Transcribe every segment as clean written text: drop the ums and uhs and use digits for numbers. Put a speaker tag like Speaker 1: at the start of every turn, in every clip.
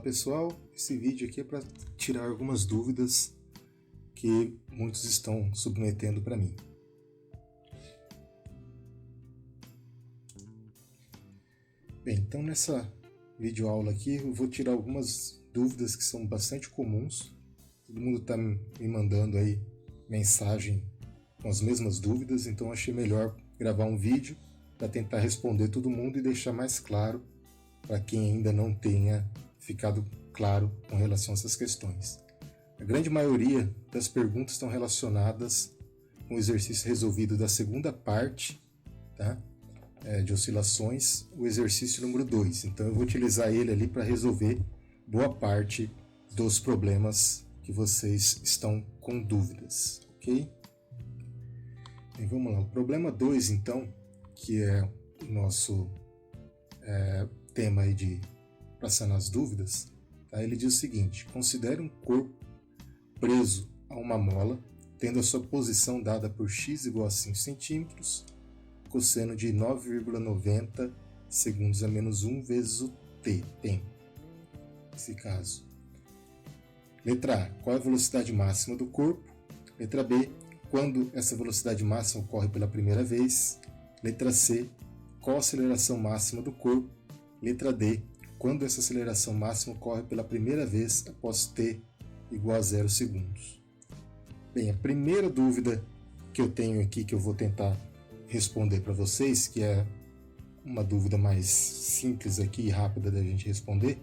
Speaker 1: pessoal, esse vídeo aqui é para tirar algumas dúvidas que muitos estão submetendo para mim. Bem, então nessa videoaula aqui eu vou tirar algumas dúvidas que são bastante comuns. Todo mundo está me mandando aí mensagem com as mesmas dúvidas, então achei melhor gravar um vídeo para tentar responder todo mundo e deixar mais claro para quem ainda não tenha ficado claro com relação a essas questões. A grande maioria das perguntas estão relacionadas com o exercício resolvido da segunda parte, tá? De oscilações, o exercício número 2. Então eu vou utilizar ele ali para resolver boa parte dos problemas que vocês estão com dúvidas, ok? Bem, vamos lá. O problema 2, então, que é o nosso tema aí de para sanar as dúvidas, tá? Ele diz o seguinte: considere um corpo preso a uma mola, tendo a sua posição dada por x igual a 5 centímetros, cosseno de 9,90 segundos a menos 1 vezes o tempo. Nesse caso. Letra A, qual é a velocidade máxima do corpo? Letra B, quando essa velocidade máxima ocorre pela primeira vez? Letra C, qual a aceleração máxima do corpo? Letra D, quando essa aceleração máxima ocorre pela primeira vez após t igual a 0 segundos. Bem, a primeira dúvida que eu tenho aqui, que eu vou tentar responder para vocês, que é uma dúvida mais simples aqui e rápida da gente responder,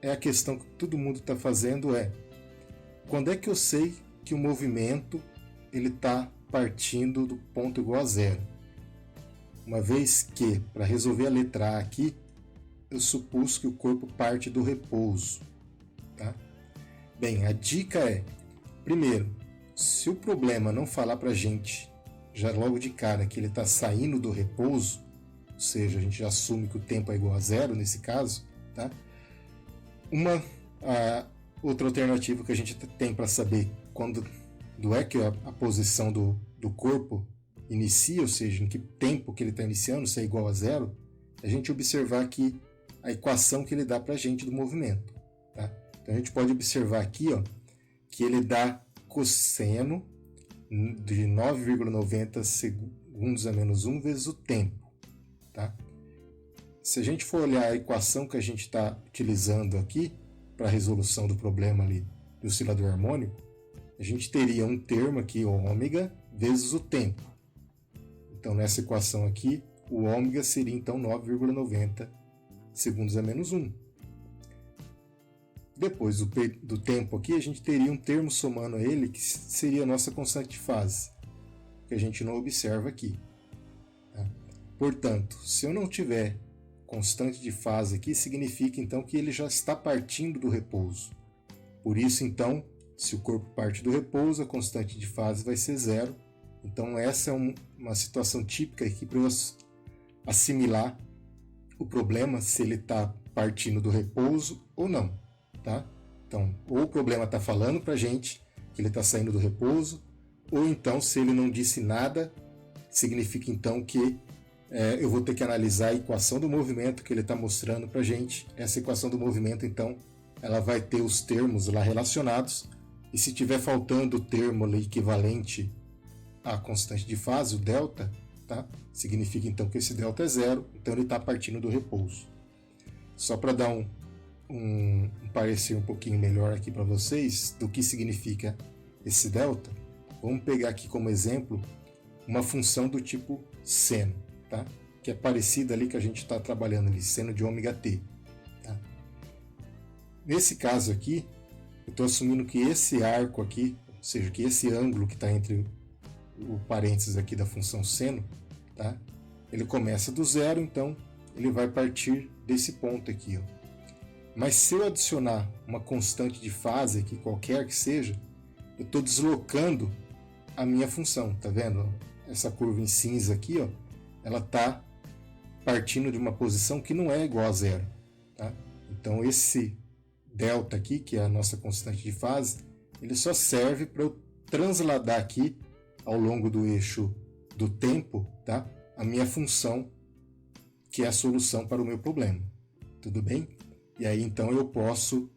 Speaker 1: é a questão que todo mundo está fazendo quando é que eu sei que o movimento ele está partindo do ponto igual a zero? Uma vez que, para resolver a letra A aqui, eu supus que o corpo parte do repouso, tá? Bem, a dica primeiro, se o problema não falar para a gente, já logo de cara, que ele está saindo do repouso, ou seja, a gente já assume que o tempo é igual a zero nesse caso, tá? Outra alternativa que a gente tem para saber quando é que a posição do corpo inicia, ou seja, em que tempo que ele está iniciando, se é igual a zero, a gente observar aqui a equação que ele dá para a gente do movimento, tá? Então a gente pode observar aqui, que ele dá cosseno de 9,90 segundos a menos 1 vezes o tempo, tá? Se a gente for olhar a equação que a gente está utilizando aqui para a resolução do problema ali do oscilador harmônico, a gente teria um termo aqui, ômega, vezes o tempo. Então nessa equação aqui, o ômega seria então 9,90 segundos a menos 1. Depois do tempo aqui, a gente teria um termo somando a ele, que seria a nossa constante de fase, que a gente não observa aqui, tá? Portanto, se eu não tiver constante de fase aqui, significa então que ele já está partindo do repouso. Por isso, então, se o corpo parte do repouso, a constante de fase vai ser zero. Então essa é uma situação típica aqui para eu assimilar o problema, se ele está partindo do repouso ou não, tá? Então, ou o problema está falando para a gente que ele está saindo do repouso, ou então, se ele não disse nada, significa então que eu vou ter que analisar a equação do movimento que ele está mostrando para a gente. Essa equação do movimento, então, ela vai ter os termos lá relacionados, e se tiver faltando o termo ali equivalente à constante de fase, o delta, tá? Significa então que esse delta é zero, então ele está partindo do repouso. Só para dar um parecer um pouquinho melhor aqui para vocês do que significa esse delta, vamos pegar aqui como exemplo uma função do tipo seno, tá? Que é parecida ali que a gente está trabalhando ali, seno de ômega t, tá? Nesse caso aqui, eu estou assumindo que esse arco aqui, ou seja, que esse ângulo que está entre o parênteses aqui da função seno, tá? Ele começa do zero, então ele vai partir desse ponto aqui, Mas se eu adicionar uma constante de fase aqui, qualquer que seja, eu estou deslocando a minha função, tá vendo? Essa curva em cinza aqui, ela está partindo de uma posição que não é igual a zero, tá? Então esse delta aqui, que é a nossa constante de fase, ele só serve para eu transladar aqui ao longo do eixo do tempo, tá? A minha função, que é a solução para o meu problema. Tudo bem? E aí então eu posso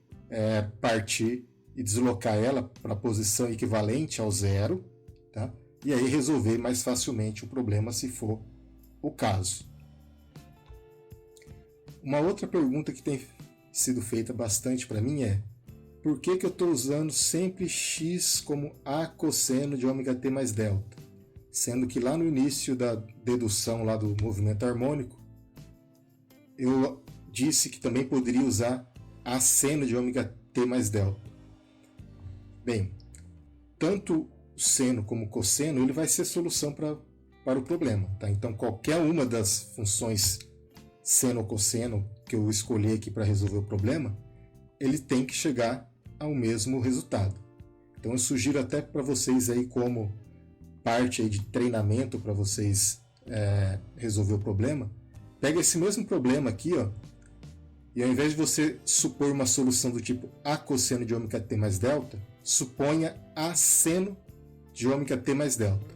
Speaker 1: partir e deslocar ela para a posição equivalente ao zero, tá? E aí resolver mais facilmente o problema se for o caso. Uma outra pergunta que tem sido feita bastante para mim é: por que eu estou usando sempre x como a cosseno de ômega t mais delta? Sendo que lá no início da dedução lá do movimento harmônico, eu disse que também poderia usar a seno de ômega t mais delta. Bem, tanto o seno como o cosseno ele vai ser solução para o problema. Tá? Então, qualquer uma das funções seno ou cosseno que eu escolher aqui para resolver o problema, ele tem que chegar ao mesmo resultado. Então, eu sugiro até para vocês aí como parte aí de treinamento para vocês resolver o problema, pega esse mesmo problema aqui, ó, e ao invés de você supor uma solução do tipo a cosseno de ômega t mais delta, suponha a seno de ômega t mais delta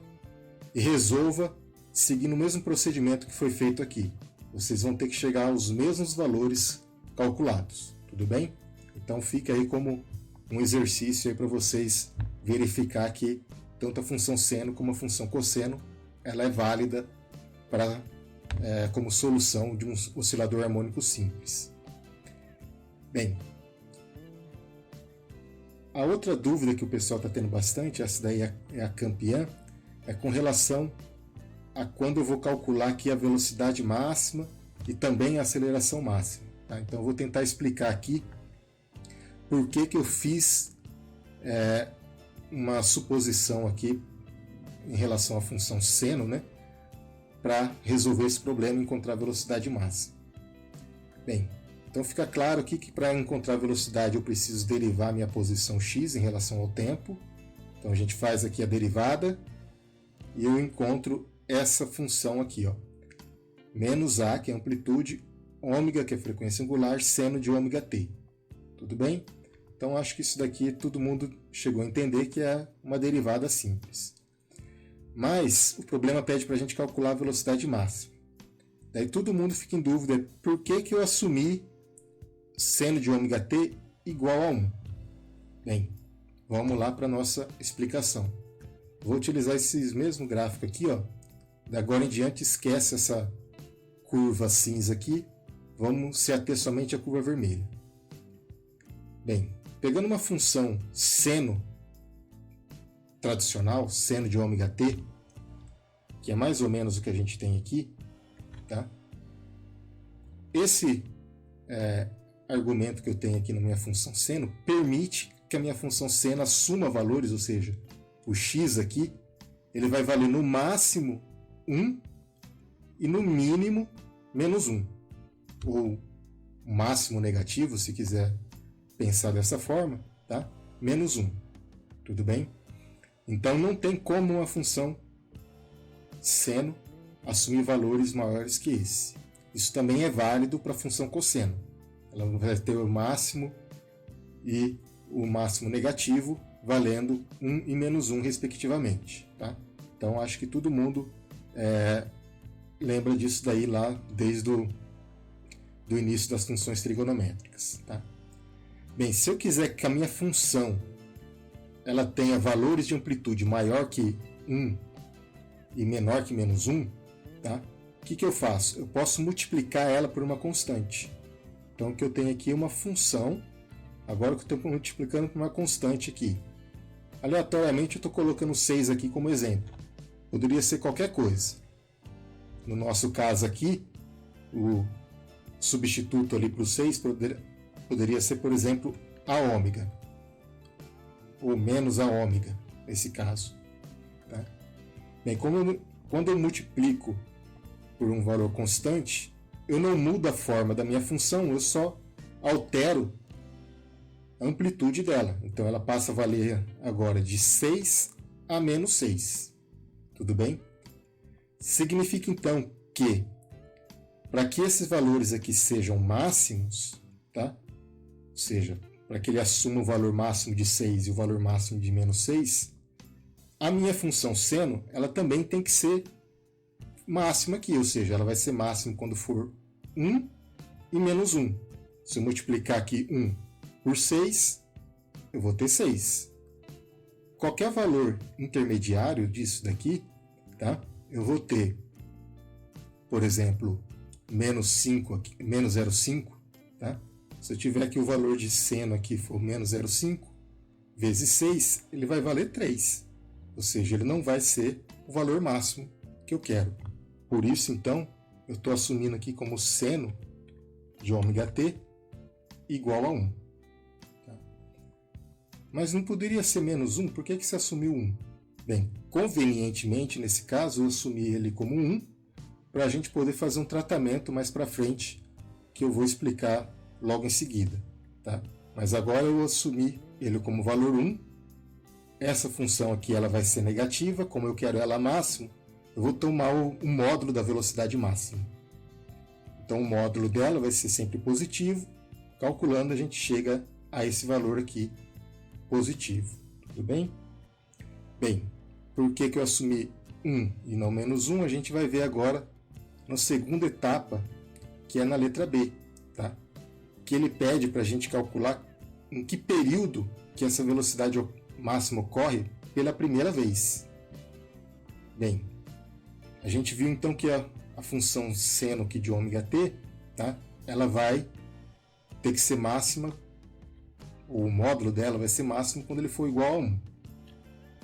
Speaker 1: e resolva seguindo o mesmo procedimento que foi feito aqui. Vocês vão ter que chegar aos mesmos valores calculados, tudo bem? Então fica aí como um exercício aí para vocês verificar que tanto a função seno como a função cosseno ela é válida como solução de um oscilador harmônico simples. Bem, a outra dúvida que o pessoal está tendo bastante, essa daí é a campeã, é com relação a quando eu vou calcular aqui a velocidade máxima e também a aceleração máxima. Tá? Então eu vou tentar explicar aqui por que eu fiz uma suposição aqui em relação à função seno, né, para resolver esse problema e encontrar a velocidade máxima. Bem, então fica claro aqui que para encontrar a velocidade eu preciso derivar minha posição x em relação ao tempo. Então a gente faz aqui a derivada e eu encontro essa função aqui, ó, menos a, que é a amplitude, ômega, que é a frequência angular, seno de ômega t. Tudo bem? Então acho que isso daqui todo mundo chegou a entender que é uma derivada simples. Mas o problema pede para a gente calcular a velocidade máxima. Daí todo mundo fica em dúvida, por que eu assumi seno de ômega t igual a 1? Bem, vamos lá para a nossa explicação. Vou utilizar esses mesmos gráficos aqui, ó. Da agora em diante esquece essa curva cinza aqui, vamos se ater somente à curva vermelha. Bem, pegando uma função seno tradicional, seno de ômega t, que é mais ou menos o que a gente tem aqui, tá? Esse argumento que eu tenho aqui na minha função seno permite que a minha função seno assuma valores, ou seja, o x aqui, ele vai valer no máximo 1 e no mínimo menos 1, ou máximo negativo, se quiser pensar dessa forma, tá? Menos 1, tudo bem? Então não tem como uma função seno assumir valores maiores que esse. Isso também é válido para a função cosseno. Ela vai ter o máximo e o máximo negativo valendo 1 e menos 1 respectivamente. Tá? Então acho que todo mundo lembra disso daí lá desde do início das funções trigonométricas. Tá? Bem, se eu quiser que a minha função ela tenha valores de amplitude maior que 1 e menor que menos 1, tá? O que eu faço? Eu posso multiplicar ela por uma constante. Então, o que eu tenho aqui é uma função, agora que eu estou multiplicando por uma constante aqui. Aleatoriamente, eu estou colocando 6 aqui como exemplo. Poderia ser qualquer coisa. No nosso caso aqui, o substituto ali para o 6 poderia ser, por exemplo, a ômega. Ou menos a ômega, nesse caso. Tá? Bem, quando eu multiplico por um valor constante, eu não mudo a forma da minha função, eu só altero a amplitude dela. Então ela passa a valer agora de 6 a menos 6. Tudo bem? Significa então que, para que esses valores aqui sejam máximos, tá? Ou seja, para que ele assuma o valor máximo de 6 e o valor máximo de menos 6, a minha função seno ela também tem que ser máxima aqui, ou seja, ela vai ser máxima quando for 1 e menos 1. Se eu multiplicar aqui 1 por 6, eu vou ter 6. Qualquer valor intermediário disso daqui, tá? Eu vou ter, por exemplo, menos 5 aqui, menos 0,5, tá? Se eu tiver aqui o valor de seno aqui for menos 0,5 vezes 6, ele vai valer 3. Ou seja, ele não vai ser o valor máximo que eu quero. Por isso, então, eu estou assumindo aqui como seno de ômega-t igual a 1. Tá? Mas não poderia ser menos 1? Por que se assumiu 1? Bem, convenientemente, nesse caso, eu assumi ele como 1 para a gente poder fazer um tratamento mais para frente, que eu vou explicar logo em seguida. Tá? Mas agora eu assumi ele como valor 1. Essa função aqui ela vai ser negativa, como eu quero ela máxima, eu vou tomar o módulo da velocidade máxima. Então o módulo dela vai ser sempre positivo. Calculando, a gente chega a esse valor aqui positivo. Tudo bem? Bem, por que eu assumi 1 e não menos 1? A gente vai ver agora na segunda etapa, que é na letra B. Tá? Que ele pede para a gente calcular em que período que essa velocidade máxima ocorre pela primeira vez. Bem, a gente viu então que a função seno aqui de ômega-t, tá? Ela vai ter que ser máxima, o módulo dela vai ser máximo quando ele for igual a 1.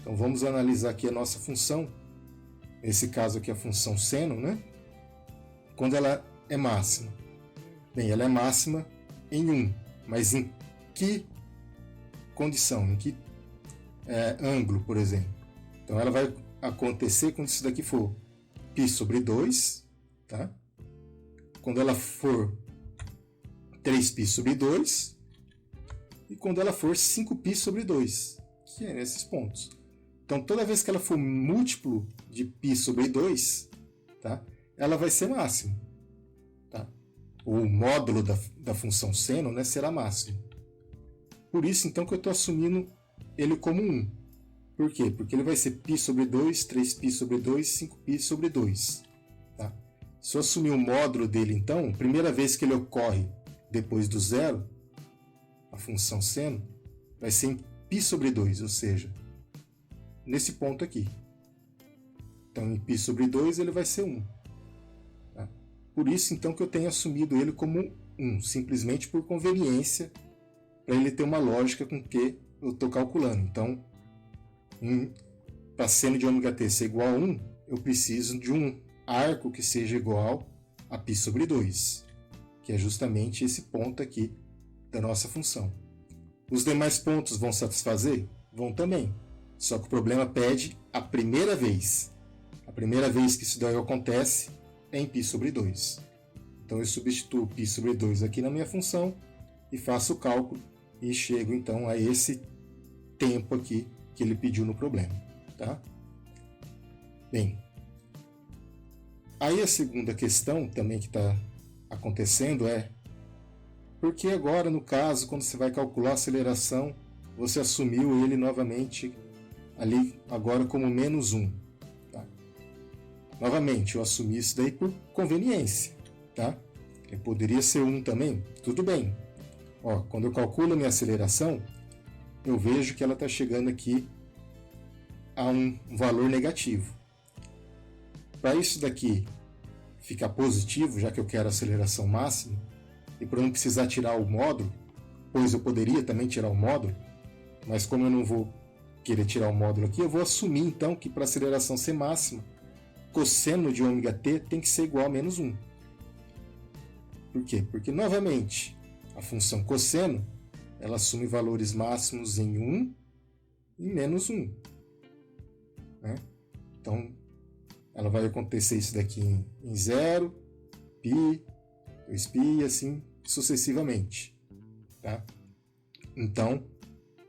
Speaker 1: Então vamos analisar aqui a nossa função, nesse caso aqui a função seno, né? Quando ela é máxima. Bem, ela é máxima em 1, mas em que condição, em que ângulo, por exemplo? Então ela vai acontecer quando isso daqui for π sobre 2, tá? Quando ela for 3π sobre 2 e quando ela for 5π sobre 2, que é nesses pontos. Então toda vez que ela for múltiplo de π sobre 2, tá? Ela vai ser máxima. Tá? O módulo da função seno, né, será máximo. Por isso então que eu estou assumindo ele como 1. Por quê? Porque ele vai ser π sobre 2, 3π sobre 2, 5π sobre 2. Tá? Se eu assumir o módulo dele, então, primeira vez que ele ocorre depois do zero, a função seno, vai ser em π sobre 2, ou seja, nesse ponto aqui. Então, em π sobre 2, ele vai ser 1. Tá? Por isso, então, que eu tenho assumido ele como 1, simplesmente por conveniência, para ele ter uma lógica com que eu estou calculando. Então, para seno de ômega-t ser igual a 1, eu preciso de um arco que seja igual a π sobre 2, que é justamente esse ponto aqui da nossa função. Os demais pontos vão satisfazer? Vão também, só que o problema pede a primeira vez. A primeira vez que isso daí acontece é em π sobre 2. Então eu substituo π sobre 2 aqui na minha função e faço o cálculo e chego então a esse tempo aqui que ele pediu no problema. Tá? Bem, aí a segunda questão também que está acontecendo é por que agora, no caso, quando você vai calcular a aceleração, você assumiu ele novamente ali agora como menos 1. Tá? Novamente, eu assumi isso daí por conveniência. Tá? Ele poderia ser 1 também, tudo bem. Ó, quando eu calculo a minha aceleração, eu vejo que ela está chegando aqui a um valor negativo. Para isso daqui ficar positivo, já que eu quero a aceleração máxima, e para não precisar tirar o módulo, pois eu poderia também tirar o módulo, mas como eu não vou querer tirar o módulo aqui, eu vou assumir então que para a aceleração ser máxima, cosseno de ômega-t tem que ser igual a menos 1. Por quê? Porque, novamente, a função cosseno ela assume valores máximos em 1 e menos 1. Né? Então, ela vai acontecer isso daqui em 0, π, 2π e assim sucessivamente. Tá? Então,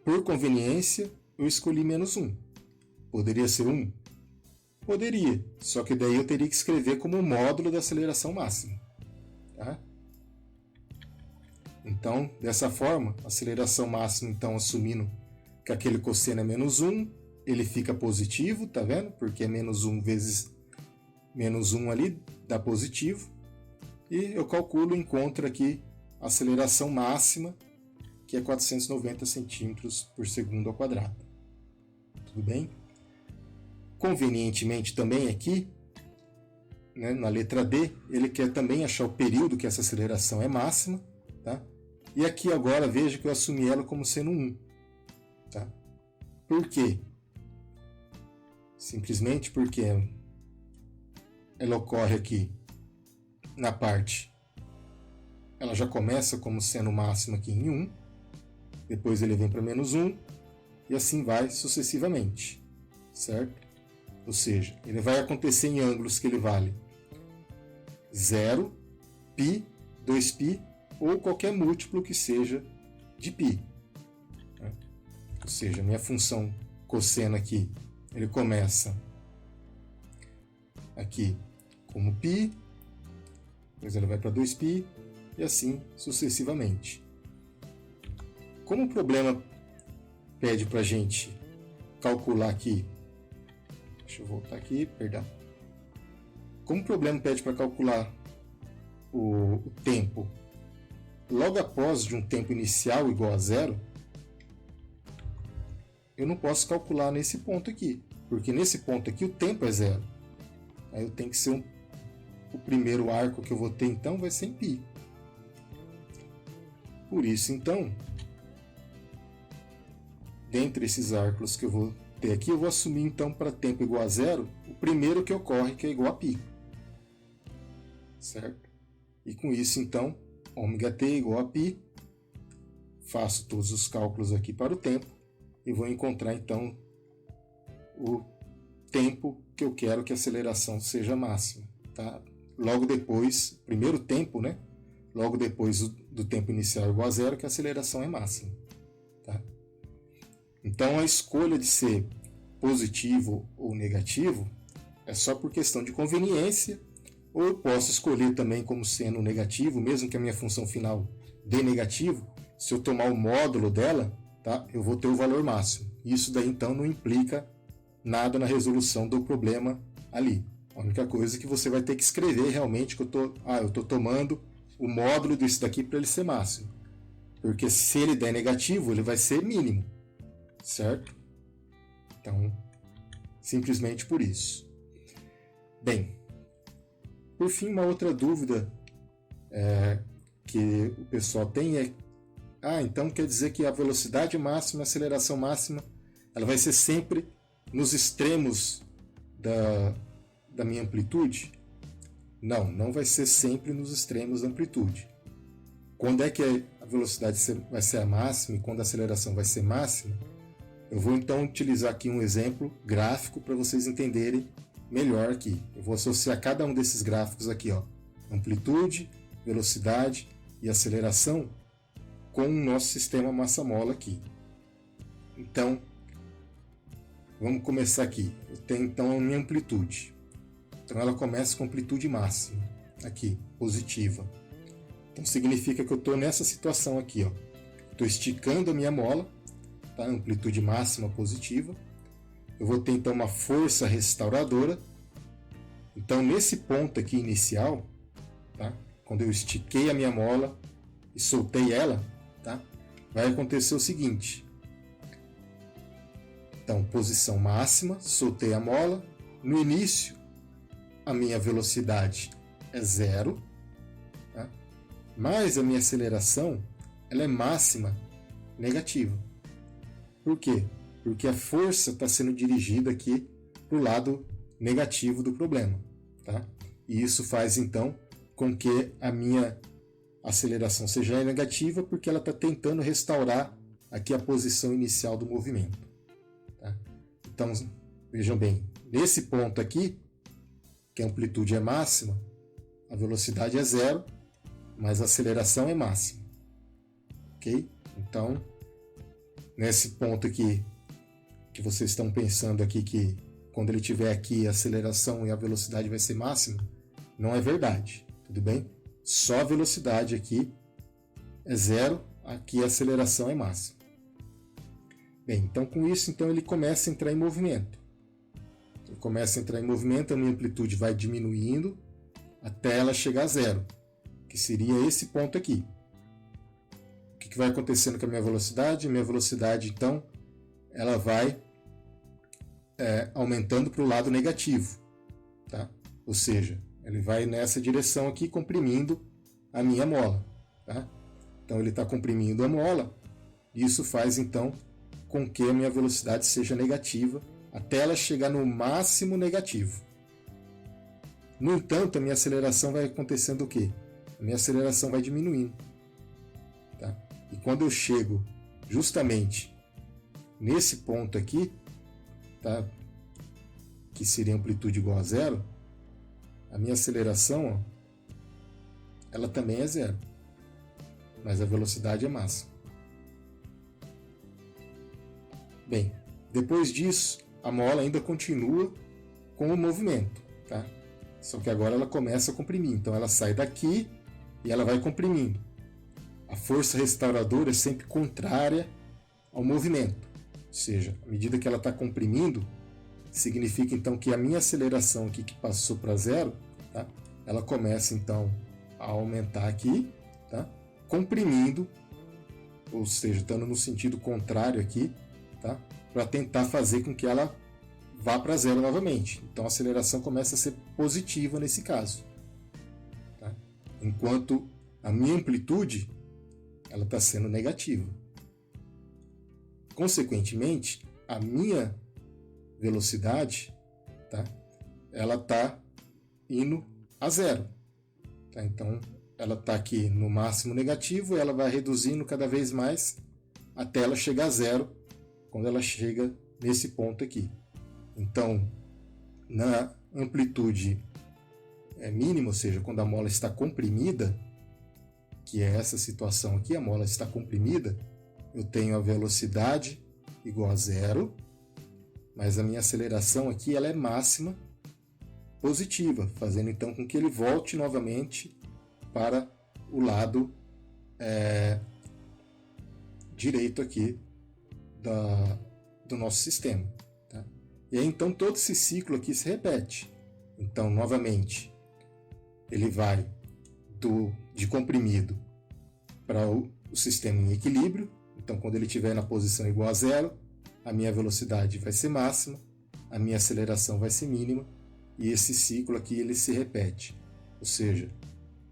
Speaker 1: por conveniência, eu escolhi menos 1. Poderia ser 1? Poderia, só que daí eu teria que escrever como módulo da aceleração máxima. Tá? Então, dessa forma, a aceleração máxima, então, assumindo que aquele cosseno é menos 1, ele fica positivo, tá vendo? Porque é menos 1 vezes menos 1 ali, dá positivo. E eu calculo e encontro aqui a aceleração máxima, que é 490 centímetros por segundo ao quadrado. Tudo bem? Convenientemente também aqui, né, na letra D, ele quer também achar o período que essa aceleração é máxima. Tá? E aqui agora veja que eu assumi ela como sendo 1. Tá? Por quê? Simplesmente porque ela ocorre aqui na parte, ela já começa como sendo máxima aqui em 1, depois ele vem para menos 1, e assim vai sucessivamente, certo? Ou seja, ele vai acontecer em ângulos que ele vale 0, π, 2π, ou qualquer múltiplo que seja de π. Né? Ou seja, minha função cosseno aqui, ele começa aqui como π, depois ele vai para 2π, e assim sucessivamente. Como o problema pede para a gente calcular aqui, deixa eu voltar aqui, perdão. Como o problema pede para calcular o tempo logo após de um tempo inicial igual a 0, eu não posso calcular nesse ponto aqui, porque nesse ponto aqui o tempo é 0. Aí eu tenho que ser o primeiro arco que eu vou ter, então, vai ser em π. Por isso, então, dentre esses arcos que eu vou ter aqui, eu vou assumir, então, para tempo igual a 0, o primeiro que ocorre, que é igual a π. Certo? E com isso, então, ômega-t igual a π. Faço todos os cálculos aqui para o tempo e vou encontrar, então, o tempo que eu quero que a aceleração seja máxima. Tá? Logo depois, primeiro tempo, né? Logo depois do tempo inicial igual a 0, que a aceleração é máxima. Tá? Então, a escolha de ser positivo ou negativo é só por questão de conveniência, ou eu posso escolher também como sendo negativo, mesmo que a minha função final dê negativo, se eu tomar o módulo dela, tá? Eu vou ter o valor máximo. Isso daí, então, não implica nada na resolução do problema ali. A única coisa é que você vai ter que escrever realmente que eu estou tomando o módulo disso daqui para ele ser máximo. Porque se ele der negativo, ele vai ser mínimo. Certo? Então, simplesmente por isso. Bem, por fim, uma outra dúvida que o pessoal tem é: então quer dizer que a velocidade máxima, a aceleração máxima, ela vai ser sempre nos extremos da minha amplitude? Não, não vai ser sempre nos extremos da amplitude. Quando é que a velocidade vai ser a máxima e quando a aceleração vai ser máxima? Eu vou então utilizar aqui um exemplo gráfico para vocês entenderem melhor aqui. Eu vou associar cada um desses gráficos aqui, ó, amplitude, velocidade e aceleração, com o nosso sistema massa-mola aqui. Então, vamos começar aqui. Eu tenho então a minha amplitude. Então ela começa com amplitude máxima, aqui, positiva. Então significa que eu estou nessa situação aqui, ó. Estou esticando a minha mola, tá? Amplitude máxima positiva. Eu vou ter então uma força restauradora. Então nesse ponto aqui inicial, tá? Quando eu estiquei a minha mola e soltei ela, tá? Vai acontecer o seguinte. Então, posição máxima, soltei a mola. No início, a minha velocidade é 0, tá? Mas a minha aceleração ela é máxima negativa. Por quê? Porque a força está sendo dirigida aqui para o lado negativo do problema. Tá? E isso faz, então, com que a minha aceleração seja negativa, porque ela está tentando restaurar aqui a posição inicial do movimento. Tá? Então, vejam bem, nesse ponto aqui, que a amplitude é máxima, a velocidade é 0, mas a aceleração é máxima. Ok? Então, nesse ponto aqui, que vocês estão pensando aqui que quando ele estiver aqui a aceleração e a velocidade vai ser máxima, não é verdade, tudo bem? Só a velocidade aqui é 0, aqui a aceleração é máxima. Bem, então com isso então ele começa a entrar em movimento. Ele começa a entrar em movimento, a minha amplitude vai diminuindo até ela chegar a 0, que seria esse ponto aqui. vai acontecendo com a minha velocidade? Minha velocidade, então, ela vai aumentando para o lado negativo, tá? Ou seja, ele vai nessa direção aqui, comprimindo a minha mola, tá? Então ele está comprimindo a mola, e isso faz então com que a minha velocidade seja negativa, até ela chegar no máximo negativo. No entanto, a minha aceleração vai acontecendo o quê? A minha aceleração vai diminuindo, tá? E quando eu chego justamente nesse ponto aqui, tá? Que seria amplitude igual a zero, a minha aceleração, ó, ela também é zero, mas a velocidade é máxima. Bem, depois disso, a mola ainda continua com o movimento, tá? Só que agora ela começa a comprimir, então ela sai daqui e ela vai comprimindo. A força restauradora é sempre contrária ao movimento, ou seja, à medida que ela está comprimindo, significa então que a minha aceleração aqui que passou para zero, tá? Ela começa então a aumentar aqui, tá? Comprimindo, ou seja, estando no sentido contrário aqui, tá? Para tentar fazer com que ela vá para zero novamente. Então a aceleração começa a ser positiva nesse caso, tá? Enquanto a minha amplitude ela está sendo negativa. Consequentemente, a minha velocidade, tá? Ela está indo a zero, tá? Então ela está aqui no máximo negativo e ela vai reduzindo cada vez mais até ela chegar a zero quando ela chega nesse ponto aqui. Então, na amplitude mínima, ou seja, quando a mola está comprimida, que é essa situação aqui, a mola está comprimida, eu tenho a velocidade igual a zero, mas a minha aceleração aqui ela é máxima positiva, fazendo então com que ele volte novamente para o lado direito aqui do nosso sistema, tá? E aí então todo esse ciclo aqui se repete. Então, novamente, ele vai de comprimido para o sistema em equilíbrio. Então, quando ele estiver na posição igual a zero, a minha velocidade vai ser máxima, a minha aceleração vai ser mínima, e esse ciclo aqui ele se repete. Ou seja,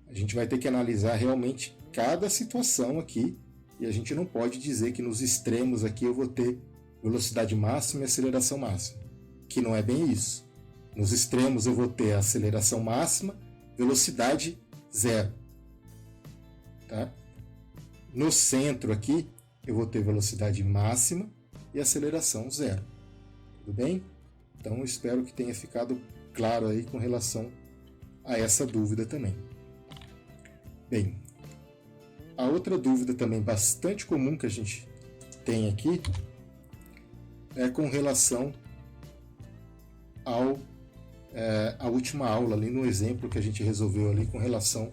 Speaker 1: a gente vai ter que analisar realmente cada situação aqui, e a gente não pode dizer que nos extremos aqui eu vou ter velocidade máxima e aceleração máxima, que não é bem isso. Nos extremos eu vou ter a aceleração máxima, velocidade zero, tá? No centro aqui eu vou ter velocidade máxima e aceleração zero. Tudo bem? Então eu espero que tenha ficado claro aí com relação a essa dúvida também. Bem, a outra dúvida também bastante comum que a gente tem aqui é com relação à última aula ali no exemplo que a gente resolveu ali com relação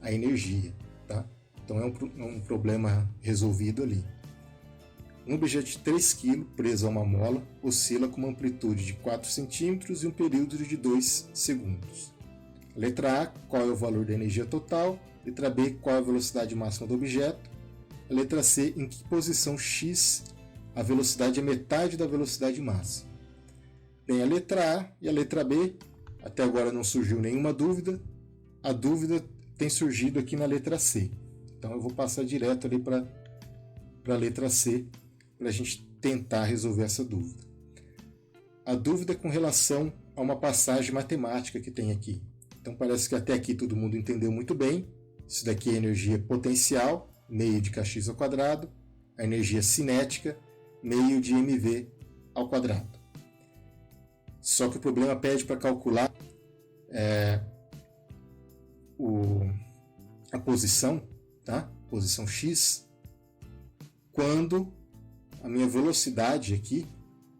Speaker 1: à energia, tá? Então é um problema resolvido ali. Um objeto de 3 kg preso a uma mola oscila com uma amplitude de 4 cm e um período de 2 segundos. Letra A, qual é o valor da energia total? Letra B, qual é a velocidade máxima do objeto? A letra C, em que posição X a velocidade é metade da velocidade máxima? Bem, a letra A e a letra B, até agora não surgiu nenhuma dúvida. A dúvida tem surgido aqui na letra C. Então eu vou passar direto ali para a letra C, para a gente tentar resolver essa dúvida. A dúvida é com relação a uma passagem matemática que tem aqui. Então parece que até aqui todo mundo entendeu muito bem. Isso daqui é energia potencial, meio de kx ao quadrado. A energia cinética, meio de mv ao quadrado. Só que o problema pede para calcular a posição, tá? Posição x, quando a minha velocidade aqui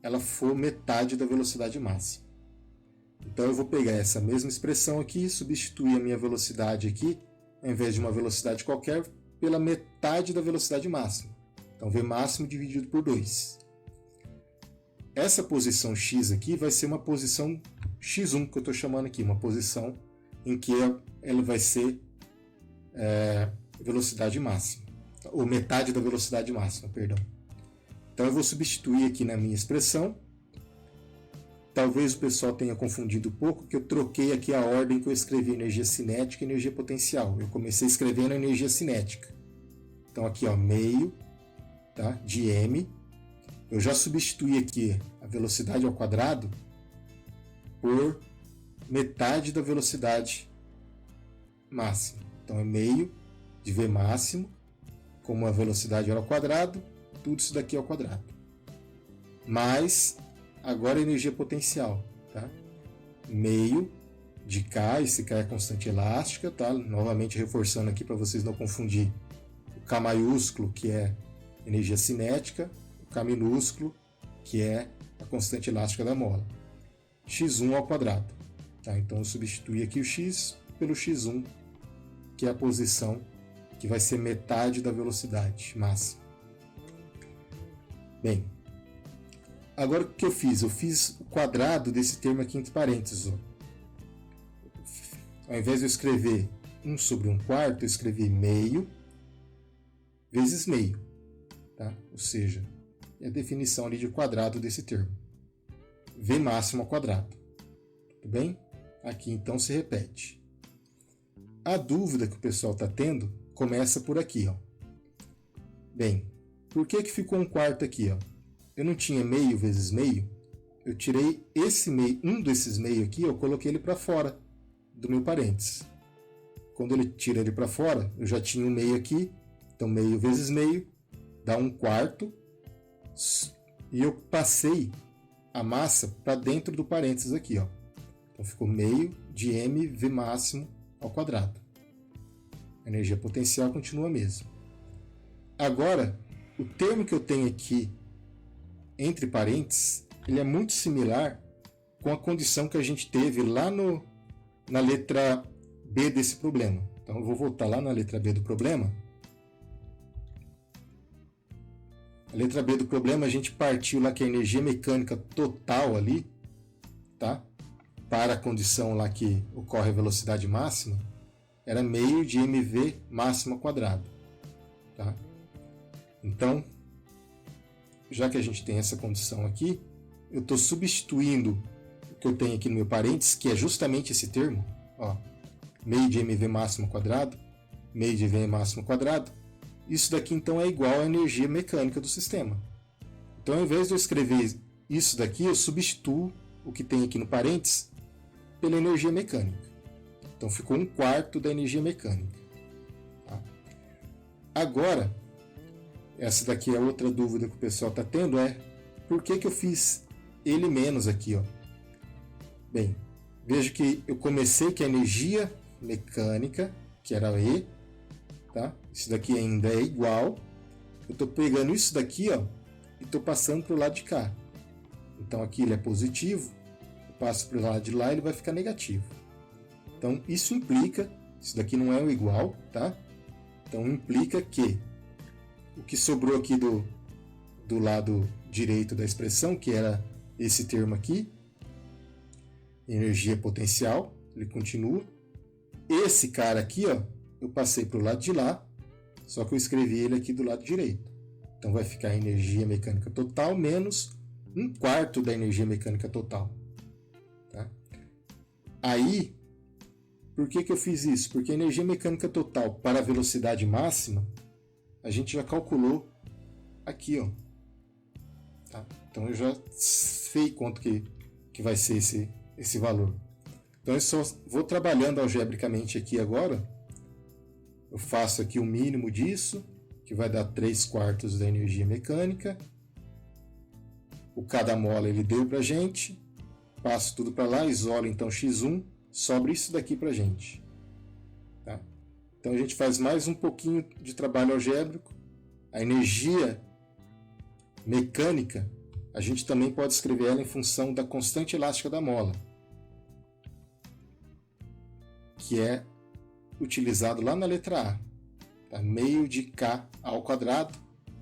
Speaker 1: ela for metade da velocidade máxima. Então eu vou pegar essa mesma expressão aqui e substituir a minha velocidade aqui, ao invés de uma velocidade qualquer, pela metade da velocidade máxima. Então v máximo dividido por 2. Essa posição x aqui vai ser uma posição x1 que eu estou chamando aqui, uma posição em que ela vai ser velocidade máxima. ou metade da velocidade máxima, perdão. Então eu vou substituir aqui na minha expressão. Talvez o pessoal tenha confundido um pouco, que eu troquei aqui a ordem que eu escrevi energia cinética e energia potencial. Eu comecei escrevendo energia cinética. Então aqui, ó, meio, tá, de m. Eu já substituí aqui a velocidade ao quadrado por metade da velocidade máxima. Então é meio de v máximo, como a velocidade era ao quadrado, tudo isso daqui ao quadrado. Mais, agora a energia potencial, tá? Meio de K, esse K é constante elástica, tá? Novamente reforçando aqui para vocês não confundir o K maiúsculo, que é energia cinética, o K minúsculo, que é a constante elástica da mola. x1 ao quadrado, tá? Então eu substituí aqui o x pelo x1, que é a posição que vai ser metade da velocidade máxima. Bem, agora o que eu fiz? Eu fiz o quadrado desse termo aqui entre parênteses. Ó. Ao invés de eu escrever 1 sobre 1/4, eu escrevi meio vezes meio. Tá? Ou seja, é a definição ali de quadrado desse termo. V máximo ao quadrado. Tudo bem? Aqui então se repete. A dúvida que o pessoal está tendo começa por aqui. Ó. Bem, por que ficou 1/4 aqui? Ó? Eu não tinha meio vezes meio? Eu tirei esse meio, um desses meio aqui, eu coloquei ele para fora do meu parênteses. Quando ele tira ele para fora, eu já tinha um meio aqui, então meio vezes meio dá 1/4, e eu passei a massa para dentro do parênteses aqui. Ó. Então ficou meio de mv máximo ao quadrado. A energia potencial continua a mesma. Agora, o termo que eu tenho aqui entre parênteses, ele é muito similar com a condição que a gente teve lá na letra B desse problema. Então eu vou voltar lá na letra B do problema. A letra B do problema a gente partiu lá que a energia mecânica total ali, tá? Para a condição lá que ocorre a velocidade máxima, era meio de mv máximo ao quadrado. Tá? Então, já que a gente tem essa condição aqui, eu estou substituindo o que eu tenho aqui no meu parênteses, que é justamente esse termo, ó, meio de mv máximo ao quadrado, meio de v máximo ao quadrado. Isso daqui então é igual à energia mecânica do sistema. Então, ao invés de eu escrever isso daqui, eu substituo o que tem aqui no parênteses pela energia mecânica. Então ficou 1/4 da energia mecânica. Tá? Agora, essa daqui é outra dúvida que o pessoal está tendo, é por que eu fiz ele menos aqui? Ó? Bem, veja que eu comecei com a energia mecânica, que era E, tá? Isso daqui ainda é igual. Eu estou pegando isso daqui, ó, e estou passando para o lado de cá. Então aqui ele é positivo, eu passo para o lado de lá, ele vai ficar negativo. Então isso implica, isso daqui não é o igual, tá? Então implica que o que sobrou aqui do lado direito da expressão, que era esse termo aqui, energia potencial, ele continua. Esse cara aqui, ó, eu passei para o lado de lá, só que eu escrevi ele aqui do lado direito. Então vai ficar energia mecânica total menos 1/4 da energia mecânica total. Tá? Aí, por que eu fiz isso? Porque a energia mecânica total para a velocidade máxima, a gente já calculou aqui, ó. Tá? Então eu já sei quanto que vai ser esse valor. Então eu só vou trabalhando algebricamente aqui agora. Eu faço aqui o mínimo disso, que vai dar 3/4 da energia mecânica. O cada mola ele deu para a gente. Passo tudo para lá, isolo então x1, sobra isso daqui para a gente. Tá? Então a gente faz mais um pouquinho de trabalho algébrico. A energia mecânica, a gente também pode escrever ela em função da constante elástica da mola, que é utilizado lá na letra A. Tá? Meio de K ao quadrado,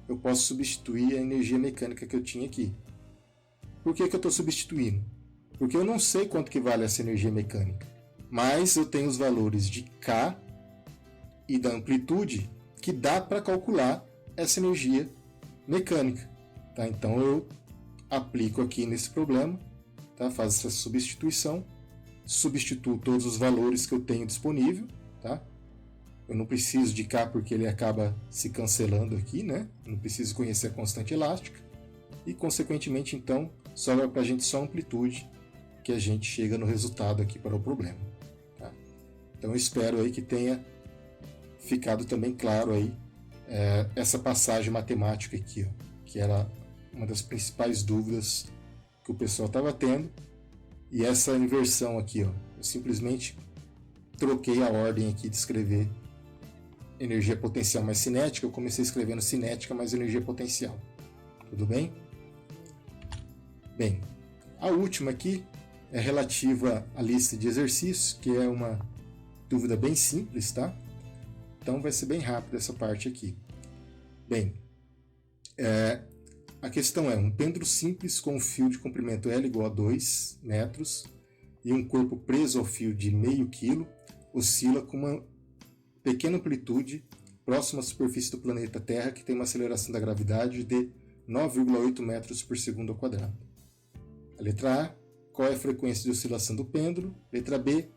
Speaker 1: eu posso substituir a energia mecânica que eu tinha aqui. Por que eu estou substituindo? Porque eu não sei quanto que vale essa energia mecânica, mas eu tenho os valores de K e da amplitude que dá para calcular essa energia mecânica. Tá? Então eu aplico aqui nesse problema, tá? Faço essa substituição, substituo todos os valores que eu tenho disponível, tá? Eu não preciso de K porque ele acaba se cancelando aqui, né? Não preciso conhecer a constante elástica e, consequentemente, então, sobra para a gente só a amplitude que a gente chega no resultado aqui para o problema. Tá? Então eu espero aí que tenha ficado também claro aí essa passagem matemática aqui, ó, que era uma das principais dúvidas que o pessoal estava tendo. E essa inversão aqui, ó, eu simplesmente troquei a ordem aqui de escrever energia potencial mais cinética. Eu comecei escrevendo cinética mais energia potencial. Tudo bem? Bem, a última aqui é relativa à lista de exercícios, que é uma dúvida bem simples, tá? Então vai ser bem rápido essa parte aqui. Bem, a questão é um pêndulo simples com um fio de comprimento L igual a 2 metros e um corpo preso ao fio de meio quilo oscila com uma pequena amplitude próxima à superfície do planeta Terra, que tem uma aceleração da gravidade de 9,8 metros por segundo ao quadrado. A letra A, qual é a frequência de oscilação do pêndulo? Letra B,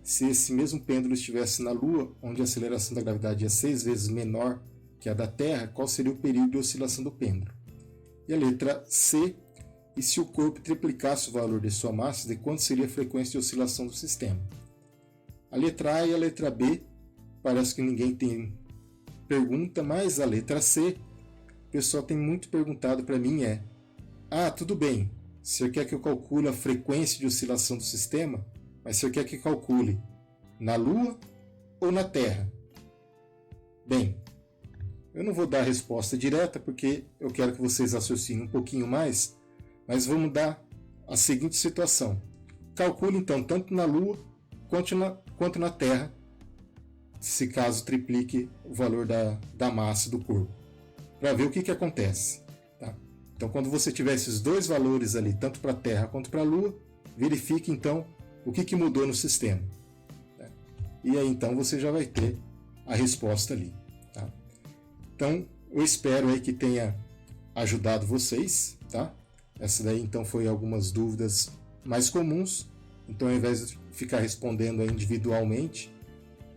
Speaker 1: se esse mesmo pêndulo estivesse na Lua, onde a aceleração da gravidade é 6 vezes menor que a da Terra, qual seria o período de oscilação do pêndulo? E a letra C, e se o corpo triplicasse o valor de sua massa, de quanto seria a frequência de oscilação do sistema? A letra A e a letra B, parece que ninguém tem pergunta, mas a letra C, o pessoal tem muito perguntado para mim tudo bem, o senhor quer que eu calcule a frequência de oscilação do sistema, mas o senhor quer que eu calcule na Lua ou na Terra? Bem, eu não vou dar a resposta direta porque eu quero que vocês raciocinem um pouquinho mais, mas vamos dar a seguinte situação. Calcule então tanto na Lua quanto na Terra, se caso triplique o valor da massa do corpo, para ver o que acontece. Tá? Então, quando você tiver esses dois valores ali, tanto para a Terra quanto para a Lua, verifique então o que mudou no sistema. Tá? E aí então você já vai ter a resposta ali. Tá? Então, eu espero aí que tenha ajudado vocês. Tá? Essa daí então foi algumas dúvidas mais comuns. Então, ao invés de ficar respondendo aí individualmente,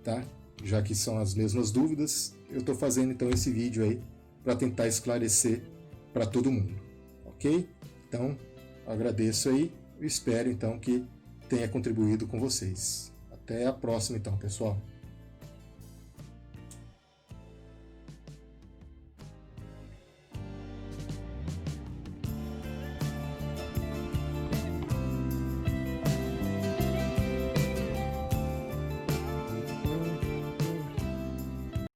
Speaker 1: tá? Já que são as mesmas dúvidas, eu estou fazendo então esse vídeo aí para tentar esclarecer para todo mundo, ok? Então, agradeço aí e espero então que tenha contribuído com vocês. Até a próxima então, pessoal.